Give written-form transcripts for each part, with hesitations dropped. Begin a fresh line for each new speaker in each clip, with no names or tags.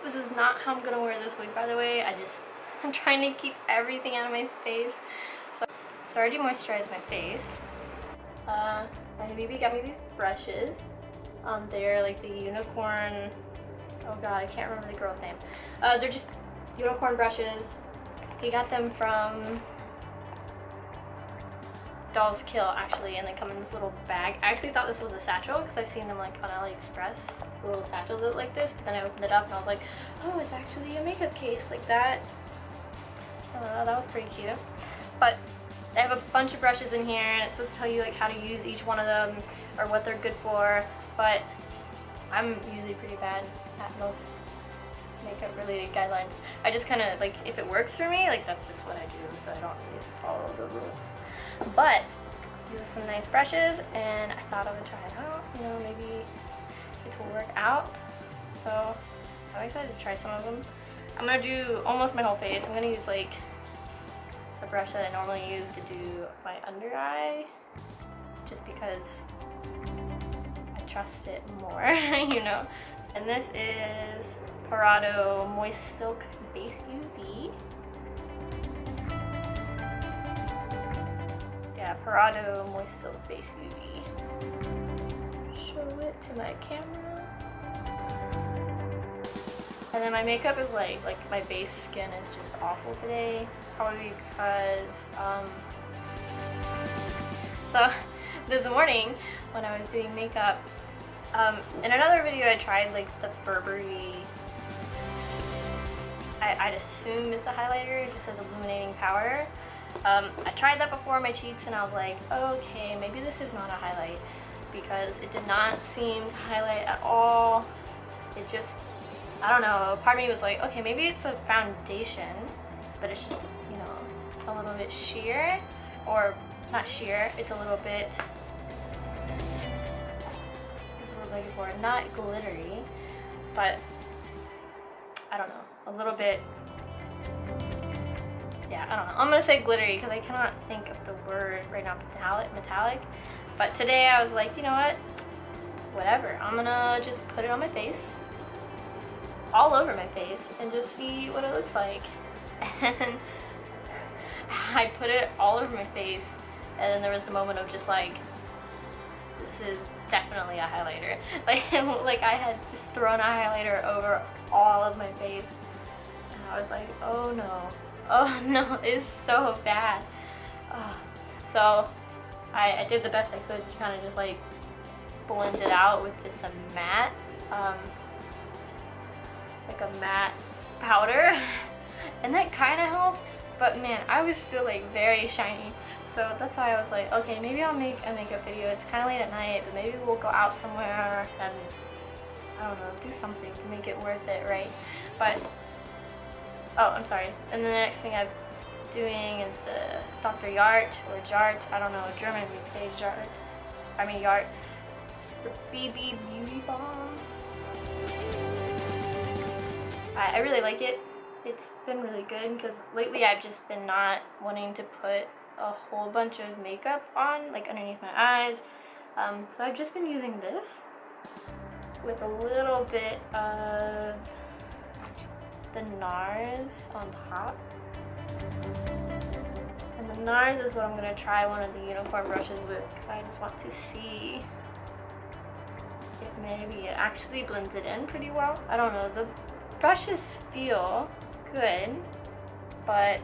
This is not how I'm gonna wear this wig, by the way. I'm trying to keep everything out of my face. So I already moisturized my face. My baby got me these brushes. They're like the unicorn, oh god, I can't remember the girl's name. They're just unicorn brushes. He got them from Dolls Kill, actually, and they come in this little bag. I actually thought this was a satchel because I've seen them like on AliExpress, little satchels that look like this, but then I opened it up and I was like, oh, it's actually a makeup case like that. That was pretty cute. But I have a bunch of brushes in here, and it's supposed to tell you like how to use each one of them or what they're good for, but I'm usually pretty bad at most makeup related guidelines. I just kind of like, if it works for me, like that's just what I do, so I don't really follow the rules. But these are some nice brushes, and I thought I would try it out. You know, maybe it will work out. So I'm excited to try some of them. I'm gonna do almost my whole face. I'm gonna use like the brush that I normally use to do my under eye, just because I trust it more, you know. And this is Parado Moist Silk Base UV. Yeah, Parado Moist Silk Base UV. Show it to my camera. And then my makeup is like my base skin is just awful today. Probably because, so this morning when I was doing makeup, in another video I tried like the Burberry, I'd assume it's a highlighter, it just says illuminating power. I tried that before on my cheeks and I was like, okay, maybe this is not a highlight, because it did not seem to highlight at all. It just, I don't know, part of me was like, okay, maybe it's a foundation, but it's just, you know, a little bit sheer, or not sheer, it's a little bit, looking for, not glittery, but I don't know, a little bit, yeah, I don't know. I'm gonna say glittery because I cannot think of the word right now, metallic. But today I was like, you know what, whatever, I'm gonna just put it on my face, all over my face, and just see what it looks like. And I put it all over my face, and then there was a moment of just like, this is definitely a highlighter. Like I had just thrown a highlighter over all of my face, and I was like, oh no, it's so bad. So I did the best I could to kind of just like blend it out with just a matte, like a matte powder, and that kind of helped. But man, I was still like very shiny. So that's why I was like, okay, maybe I'll make a makeup video. It's kind of late at night, but maybe we'll go out somewhere and, I don't know, do something to make it worth it, right? But, oh, I'm sorry. And then the next thing I'm doing is Dr. Yart, or Jart, I don't know, German would say Jart, I mean Yart, the BB Beauty Balm. I really like it. It's been really good, because lately I've just been not wanting to put a whole bunch of makeup on, like underneath my eyes. So I've just been using this with a little bit of the NARS on top. And the NARS is what I'm going to try one of the unicorn brushes with, because I just want to see if maybe it actually blends it in pretty well. I don't know, the brushes feel good, but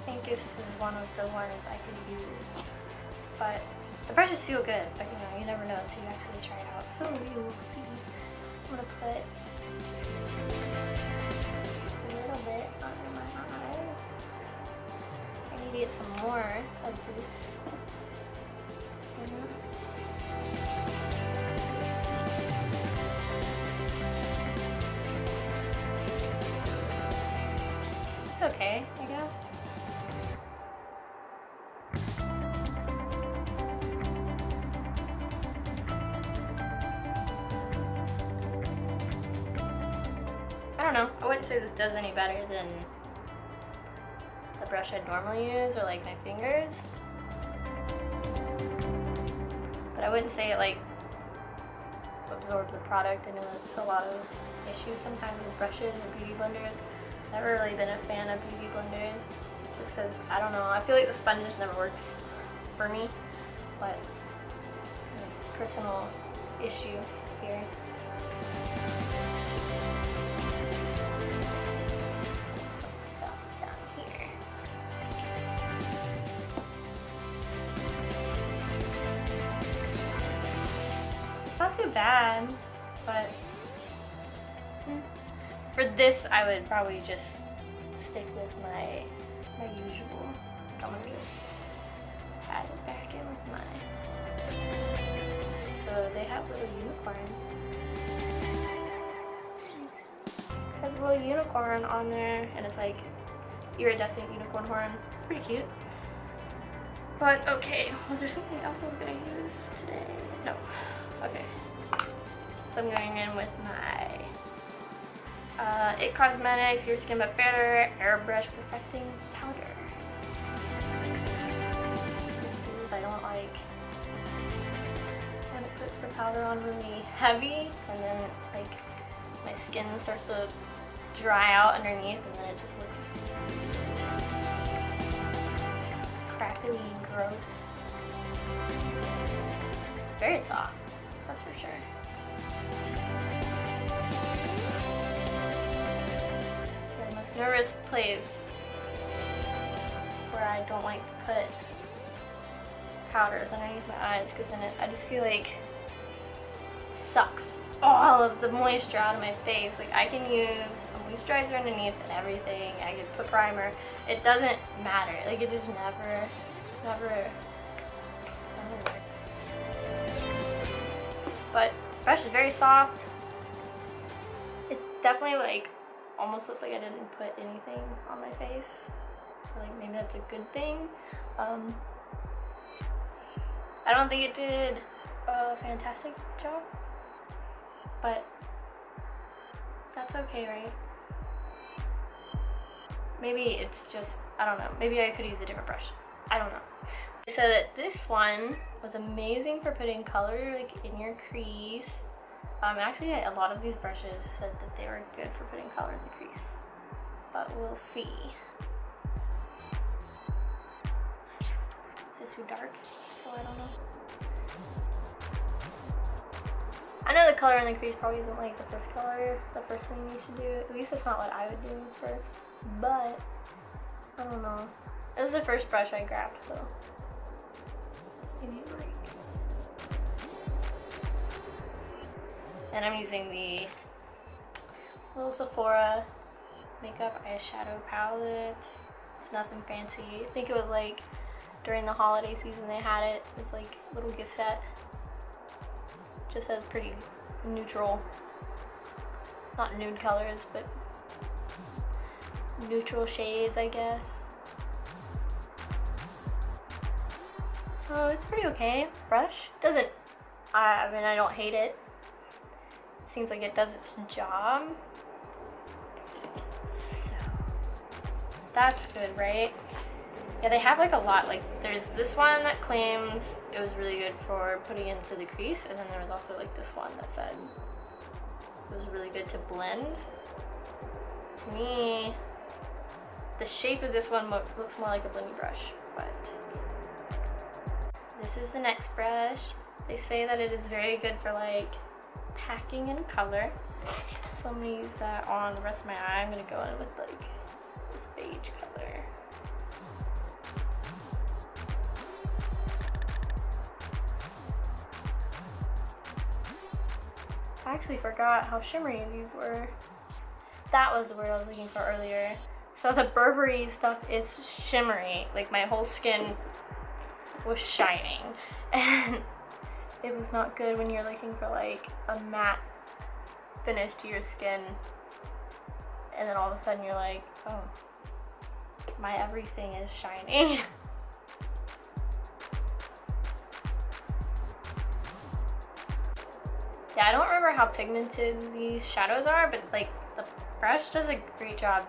I think this is one of the ones I could use, but the brushes feel good, but you know, you never know until you actually try it out, so we will see. I'm gonna put a little bit under my eyes. I need to get some more of this. It's okay, I guess. I don't know, I wouldn't say this does any better than the brush I'd normally use, or like my fingers. wouldn't say it like absorbed the product. I know that's a lot of issues sometimes with brushes or beauty blenders. Never really been a fan of beauty blenders just because, I don't know, I feel like the sponge just never works for me, but personal issue here. Some stuff down here. It's not too bad, but for this I would probably just stick with my usual. I'm gonna just pat it back in with my. So they have little unicorns. It has a little unicorn on there, and it's like iridescent unicorn horn. It's pretty cute. But okay, was there something else I was gonna use today? No. Okay. So I'm going in with my It Cosmetics Your Skin But Better Airbrush Perfecting Powder. I don't like when it puts the powder on really heavy and then like my skin starts to dry out underneath and then it just looks crackly and gross. It's very soft, that's for sure. The most nervous place where I don't like to put powders underneath my eyes because then I just feel like it sucks all of the moisture out of my face. Like I can use a moisturizer underneath and everything. I can put primer. It doesn't matter. Like it just never works. But the brush is very soft. It definitely like almost looks like I didn't put anything on my face. So like maybe that's a good thing. I don't think it did a fantastic job, but that's okay, right? Maybe it's just, I don't know, maybe I could use a different brush. I don't know. They said that this one was amazing for putting color like in your crease. Actually, a lot of these brushes said that they were good for putting color in the crease, but we'll see. Is this too dark? So I don't know. I know the color in the crease probably isn't like the first thing you should do. At least it's not what I would do first. But I don't know. It was the first brush I grabbed, so just give me a break. And I'm using the little Sephora makeup eyeshadow palette. It's nothing fancy. I think it was like during the holiday season they had it. It's like a little gift set. Just has pretty neutral, not nude colors, but neutral shades, I guess. So it's pretty okay. Brush doesn't, I mean, I don't hate it. Seems like it does its job. So that's good, right? Yeah, they have like a lot. Like there's this one that claims it was really good for putting into the crease, and then there was also like this one that said it was really good to blend. To me, the shape of this one looks more like a blending brush, but this is the next brush. They say that it is very good for like packing in color. So I'm gonna use that on the rest of my eye. I'm gonna go in with like this beige color. I actually forgot how shimmery these were. That was the word I was looking for earlier. So the Burberry stuff is shimmery. Like my whole skin was shining. And it was not good when you're looking for like a matte finish to your skin. And then all of a sudden you're like, oh, my everything is shining. Yeah, I don't remember how pigmented these shadows are, but like the brush does a great job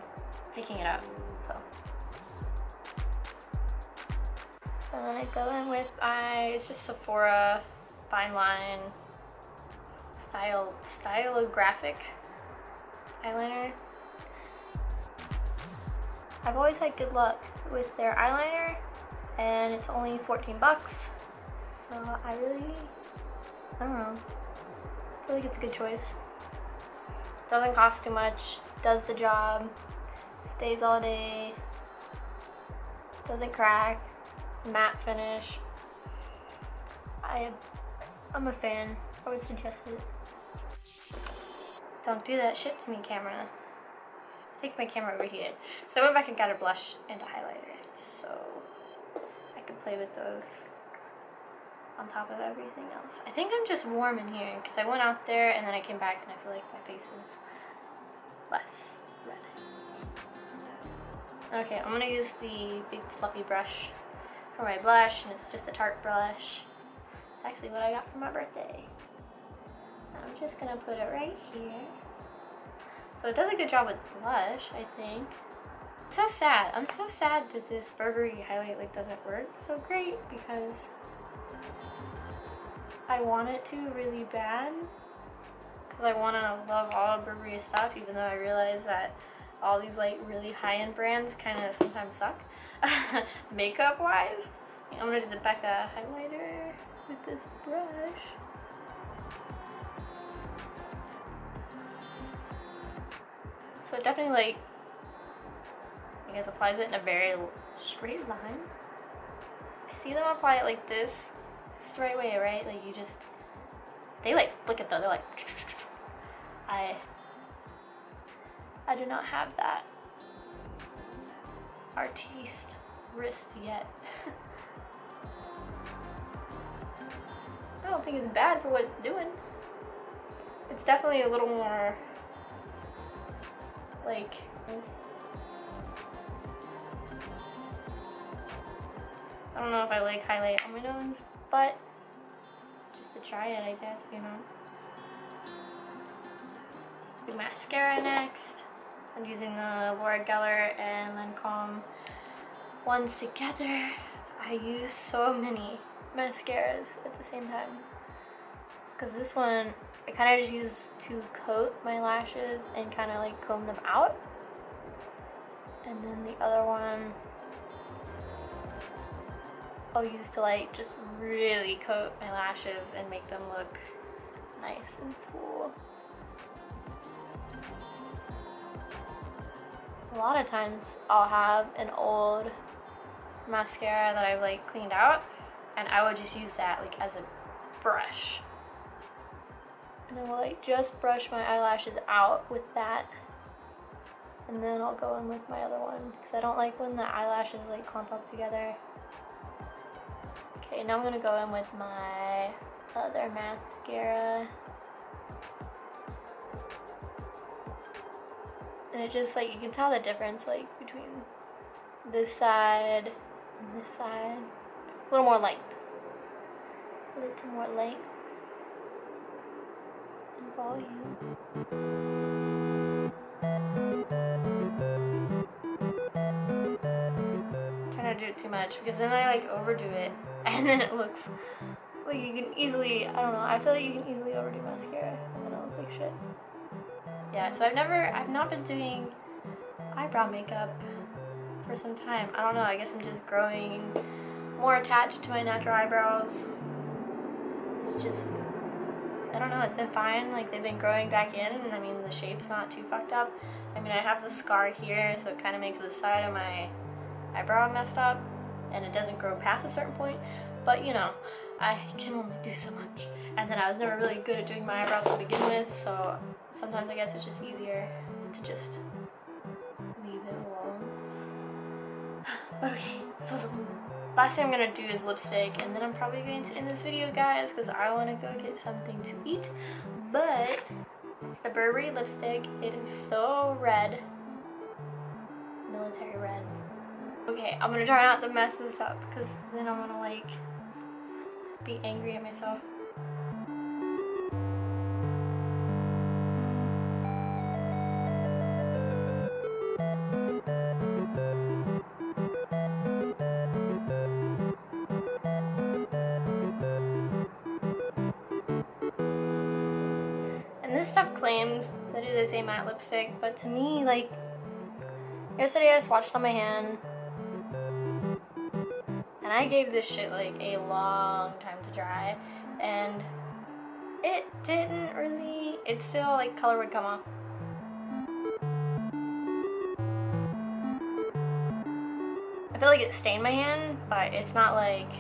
picking it up, so. And then I go in with it's just Sephora fine line stylographic eyeliner. I've always had good luck with their eyeliner, and it's only 14 bucks. So I don't know, I feel like it's a good choice. Doesn't cost too much, does the job, stays all day, doesn't crack, matte finish. I'm a fan. I would suggest it. Don't do that shit to me, camera. I think my camera overheated. So I went back and got a blush and a highlighter, so I could play with those on top of everything else. I think I'm just warm in here because I went out there and then I came back and I feel like my face is less red. Okay, I'm gonna use the big fluffy brush for my blush, and it's just a Tarte brush. It's actually what I got for my birthday. I'm just gonna put it right here. So it does a good job with blush, I think. So sad. I'm so sad that this Burberry highlight like doesn't work so great because I want it to really bad. Because I want to love all of Burberry stuff, even though I realize that all these like really high-end brands kind of sometimes suck. Makeup wise. I'm gonna do the Becca highlighter with this brush. So it definitely like, I guess applies it in a very straight line. I see them apply it like this. It's the right way, right? Like you just, they like flick it though. They're like, I do not have that artiste wrist yet. I don't think it's bad for what it's doing. It's definitely a little more like this. I don't know if I like highlight on my nose, but just to try it, I guess, you know. Do mascara next. I'm using the Laura Geller and Lancome ones together. I use so many mascaras at the same time. Because this one, I kind of just use to coat my lashes and kind of like comb them out. And then the other one I'll use to like just really coat my lashes and make them look nice and full. A lot of times I'll have an old mascara that I've like cleaned out, and I would just use that like as a brush. And I will like just brush my eyelashes out with that, and then I'll go in with my other one because I don't like when the eyelashes like clump up together. Okay, now I'm gonna go in with my other mascara. And it just like, you can tell the difference like between this side and this side. A little more length. A little more length and volume. Trying to do it too much because then I like overdo it and then it looks like you can easily, I don't know, I feel like you can easily overdo mascara and then it looks like shit. Yeah, so I've not been doing eyebrow makeup for some time. I don't know, I guess I'm just growing more attached to my natural eyebrows. It's just, I don't know, it's been fine. Like, they've been growing back in, and I mean, the shape's not too fucked up. I mean, I have the scar here, so it kind of makes the side of my eyebrow messed up, and it doesn't grow past a certain point. But, you know, I can only do so much. And then I was never really good at doing my eyebrows to begin with, so sometimes I guess it's just easier to just leave it alone. But okay, so the last thing I'm gonna do is lipstick, and then I'm probably going to end this video, guys, because I want to go get something to eat. But it's the Burberry lipstick. It is so red, military red. Okay, I'm gonna try not to mess this up, because then I'm gonna like be angry at myself. this stuff claims that it is a matte lipstick, but to me, like, yesterday I swatched on my hand, and I gave this shit like a long time to dry, and it didn't really, it still, like, color would come off. I feel like it stained my hand, but it's not like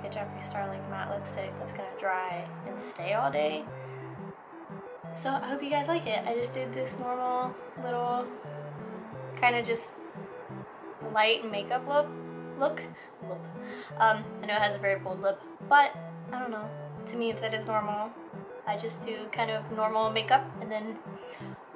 a Jeffree Star like matte lipstick that's gonna dry and stay all day. So I hope you guys like it. I just did this normal little kind of just light makeup look. I know it has a very bold lip, but I don't know. To me, that is normal. I just do kind of normal makeup and then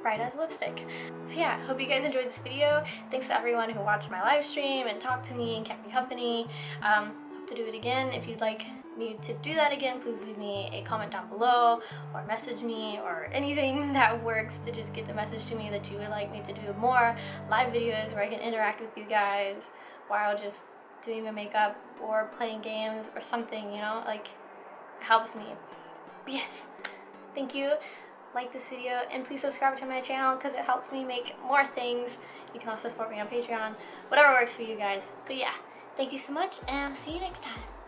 bright as lipstick. So yeah, hope you guys enjoyed this video. Thanks to everyone who watched my live stream and talked to me and kept me company. Hope to do it again. If you'd like me to do that again, please leave me a comment down below or message me or anything that works to just get the message to me that you would like me to do more live videos where I can interact with you guys while just doing my makeup or playing games or something, you know, like, it helps me. But yes, thank you. Like this video and please subscribe to my channel because it helps me make more things. You can also support me on Patreon, whatever works for you guys. But yeah, thank you so much and see you next time.